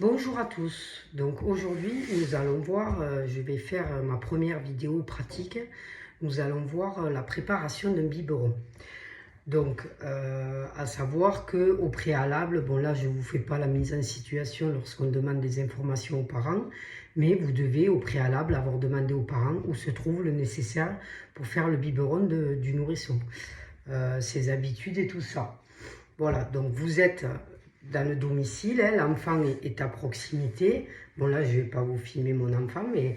Bonjour à tous, donc aujourd'hui nous allons voir, je vais faire ma première vidéo pratique, nous allons voir la préparation d'un biberon. Donc à savoir que au préalable, bon là je ne vous fais pas la mise en situation lorsqu'on demande des informations aux parents, mais vous devez au préalable avoir demandé aux parents où se trouve le nécessaire pour faire le biberon du nourrisson, ses habitudes et tout ça. Voilà, donc vous êtes dans le domicile, hein, l'enfant est à proximité. Bon là, je ne vais pas vous filmer mon enfant, mais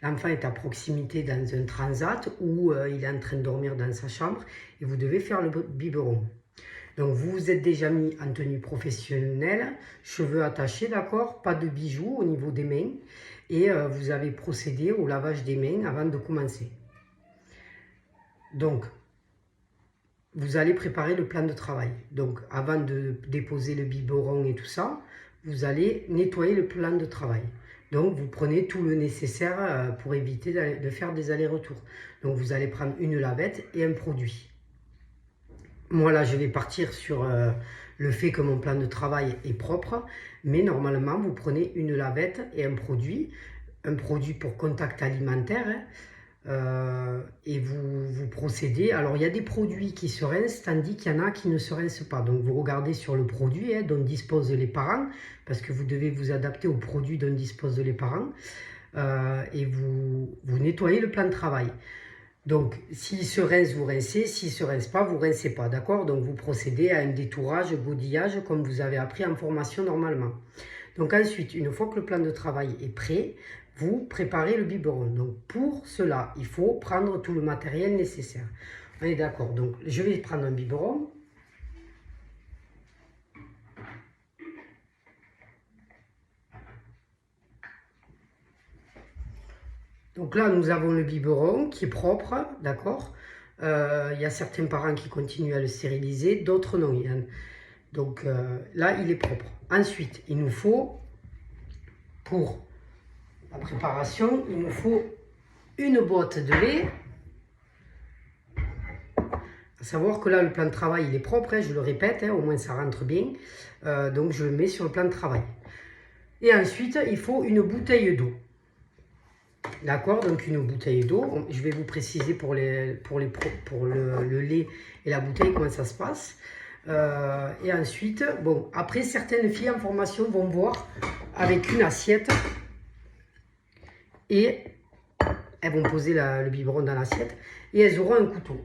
l'enfant est à proximité dans un transat où il est en train de dormir dans sa chambre et vous devez faire le biberon. Donc vous vous êtes déjà mis en tenue professionnelle, cheveux attachés, d'accord, pas de bijoux au niveau des mains et vous avez procédé au lavage des mains avant de commencer. Donc, vous allez préparer le plan de travail. Donc, avant de déposer le biberon et tout ça, vous allez nettoyer le plan de travail. Donc, vous prenez tout le nécessaire pour éviter de faire des allers-retours. Donc, vous allez prendre une lavette et un produit. Moi, là, je vais partir sur le fait que mon plan de travail est propre. Mais normalement, vous prenez une lavette et un produit. Un produit pour contact alimentaire, hein. Et vous procédez. Alors, il y a des produits qui se rincent, tandis qu'il y en a qui ne se rincent pas. Donc, vous regardez sur le produit dont disposent les parents, parce que vous devez vous adapter au produit dont disposent les parents, et vous nettoyez le plan de travail. Donc, s'il se rince, vous rincez. S'il ne se rince pas, vous ne rincez pas. D'accord? Donc, vous procédez à un détourage, godillage, comme vous avez appris en formation normalement. Donc ensuite, une fois que le plan de travail est prêt, vous préparez le biberon. Donc pour cela, il faut prendre tout le matériel nécessaire. On est d'accord. Donc je vais prendre un biberon. Donc là, nous avons le biberon qui est propre, d'accord. Il y a certains parents qui continuent à le stériliser, d'autres non. Donc là, il est propre. Ensuite, il nous faut, pour la préparation, il nous faut une boîte de lait. À savoir que là, le plan de travail, il est propre, hein, je le répète, hein, au moins ça rentre bien. Donc, je le mets sur le plan de travail. Et ensuite, il faut une bouteille d'eau. D'accord? Donc, une bouteille d'eau. Je vais vous préciser pour le lait et la bouteille comment ça se passe. Et ensuite, bon, après, certaines filles en formation vont voir avec une assiette et elles vont poser le biberon dans l'assiette et elles auront un couteau.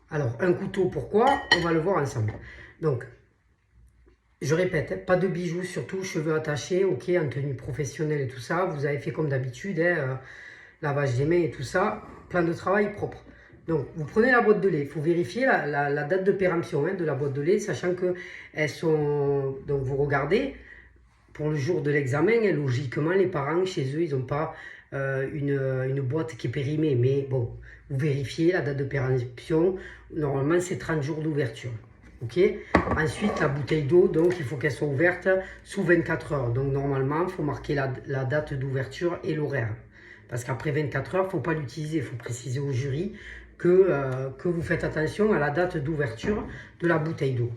Alors, un couteau, pourquoi? On va le voir ensemble. Donc, je répète, hein, pas de bijoux, surtout cheveux attachés, ok, en tenue professionnelle et tout ça. Vous avez fait comme d'habitude, hein, lavage des mains et tout ça. Plan de travail propre. Donc, vous prenez la boîte de lait. Il faut vérifier la date de péremption, hein, de la boîte de lait, sachant que elles sont... Donc, vous regardez, pour le jour de l'examen, hein, logiquement, les parents, chez eux, ils n'ont pas une boîte qui est périmée. Mais bon, vous vérifiez la date de péremption. Normalement, c'est 30 jours d'ouverture. Ok. Ensuite, la bouteille d'eau, donc il faut qu'elle soit ouverte sous 24 heures. Donc normalement, il faut marquer la date d'ouverture et l'horaire. Parce qu'après 24 heures, il ne faut pas l'utiliser. Il faut préciser au jury que vous faites attention à la date d'ouverture de la bouteille d'eau.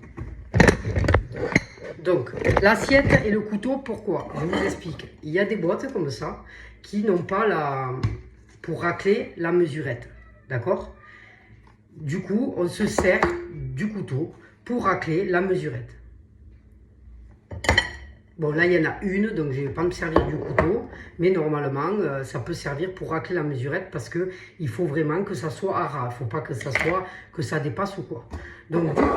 Donc, l'assiette et le couteau, pourquoi? Je vous explique. Il y a des boîtes comme ça qui n'ont pas pour racler la mesurette. D'accord? Du coup, on se sert du couteau pour racler la mesurette. Bon, là, il y en a une, donc je ne vais pas me servir du couteau. Mais normalement, ça peut servir pour racler la mesurette parce qu'il faut vraiment que ça soit à ras. Il ne faut pas que ça dépasse ou quoi. Donc, du coup,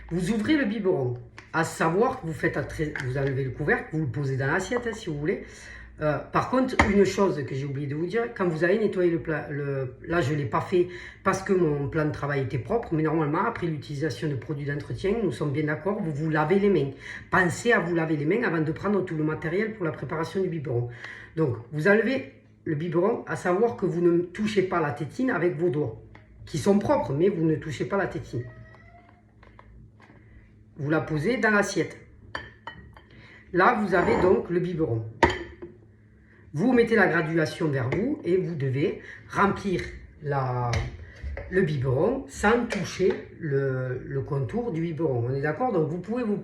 vous ouvrez le biberon. À savoir que vous enlevez le couvercle, vous le posez dans l'assiette hein, si vous voulez. Par contre, une chose que j'ai oublié de vous dire, quand vous allez nettoyer le plat, là je ne l'ai pas fait parce que mon plan de travail était propre, mais normalement, après l'utilisation de produits d'entretien, nous sommes bien d'accord, vous vous lavez les mains. Pensez à vous laver les mains avant de prendre tout le matériel pour la préparation du biberon. Donc, vous enlevez le biberon, à savoir que vous ne touchez pas la tétine avec vos doigts, qui sont propres, mais vous ne touchez pas la tétine. Vous la posez dans l'assiette. Là, vous avez donc le biberon. Vous mettez la graduation vers vous et vous devez remplir le biberon sans toucher le contour du biberon. On est d'accord? Donc vous pouvez vous...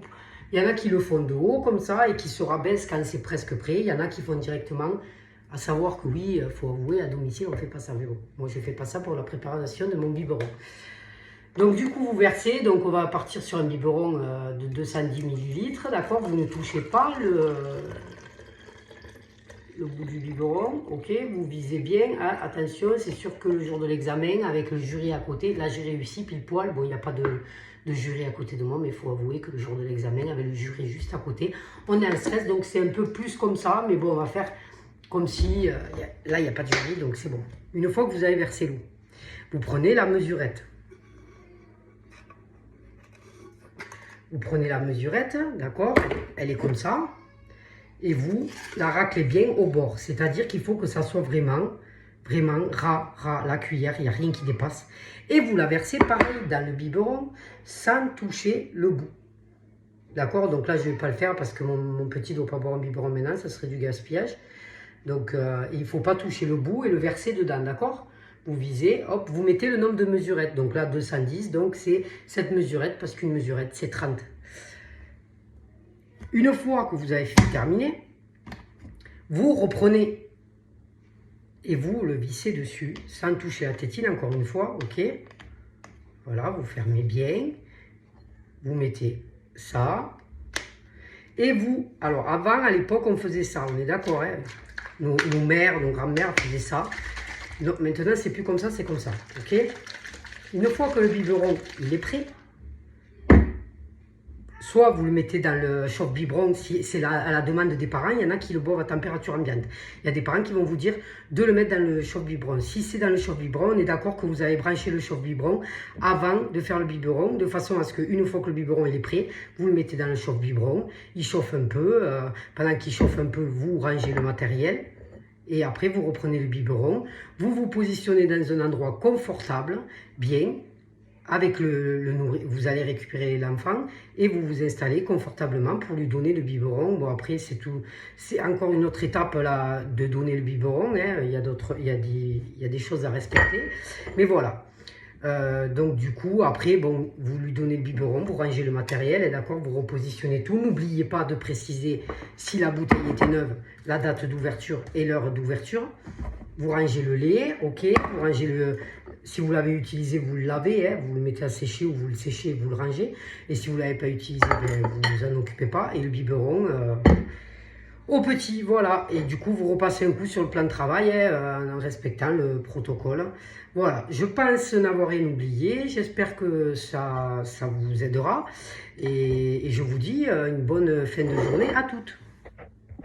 Il y en a qui le font de haut comme ça et qui se rabaissent quand c'est presque prêt. Il y en a qui font directement, à savoir que oui, il faut avouer, à domicile, on ne fait pas ça. Mais bon, moi je ne fais pas ça pour la préparation de mon biberon. Donc du coup vous versez, donc on va partir sur un biberon de 210 ml, d'accord? Vous ne touchez pas le bout du biberon, ok? Vous visez bien, hein, attention, c'est sûr que le jour de l'examen, avec le jury à côté, là j'ai réussi pile poil, bon il n'y a pas de jury à côté de moi, mais il faut avouer que le jour de l'examen, avec le jury juste à côté, on est en stress, donc c'est un peu plus comme ça, mais bon on va faire comme si, là il n'y a pas de jury, donc c'est bon. Une fois que vous avez versé l'eau, vous prenez la mesurette. Vous prenez la mesurette, d'accord? Elle est comme ça. Et vous la raclez bien au bord. C'est-à-dire qu'il faut que ça soit vraiment ras, la cuillère, il n'y a rien qui dépasse. Et vous la versez pareil dans le biberon sans toucher le bout. D'accord? Donc là, je ne vais pas le faire parce que mon petit ne doit pas boire un biberon maintenant, ça serait du gaspillage. Donc il ne faut pas toucher le bout et le verser dedans, d'accord? Vous visez, hop, vous mettez le nombre de mesurettes. Donc là, 210, donc c'est cette mesurette parce qu'une mesurette, c'est 30. Une fois que vous avez terminé, vous reprenez et vous le vissez dessus sans toucher la tétine, encore une fois, ok? Voilà, vous fermez bien, vous mettez ça, et vous, alors avant, à l'époque, on faisait ça, on est d'accord, hein? Nos mères, nos grands-mères faisaient ça. Donc, maintenant, c'est plus comme ça, c'est comme ça, ok? Une fois que le biberon, il est prêt, soit vous le mettez dans le chauffe-biberon, si c'est à la demande des parents, il y en a qui le boivent à température ambiante. Il y a des parents qui vont vous dire de le mettre dans le chauffe-biberon. Si c'est dans le chauffe-biberon, on est d'accord que vous avez branché le chauffe-biberon avant de faire le biberon, de façon à ce qu'une fois que le biberon il est prêt, vous le mettez dans le chauffe-biberon, il chauffe un peu, pendant qu'il chauffe un peu, vous rangez le matériel, et après vous reprenez le biberon, vous vous positionnez dans un endroit confortable, bien, avec vous allez récupérer l'enfant et vous vous installez confortablement pour lui donner le biberon. Bon, après, c'est tout. C'est encore une autre étape là de donner le biberon. Hein. Il y a des choses à respecter. Mais voilà. Donc du coup, après, bon, vous lui donnez le biberon, vous rangez le matériel, et d'accord, vous repositionnez tout. N'oubliez pas de préciser si la bouteille était neuve, la date d'ouverture et l'heure d'ouverture. Vous rangez le lait, ok, vous rangez si vous l'avez utilisé, vous le lavez, hein, vous le mettez à sécher ou vous le séchez et vous le rangez. Et si vous ne l'avez pas utilisé, ben, vous ne vous en occupez pas. Et le biberon au petit, voilà. Et du coup, vous repassez un coup sur le plan de travail en respectant le protocole. Voilà, je pense n'avoir rien oublié. J'espère que ça vous aidera. Et je vous dis une bonne fin de journée à toutes.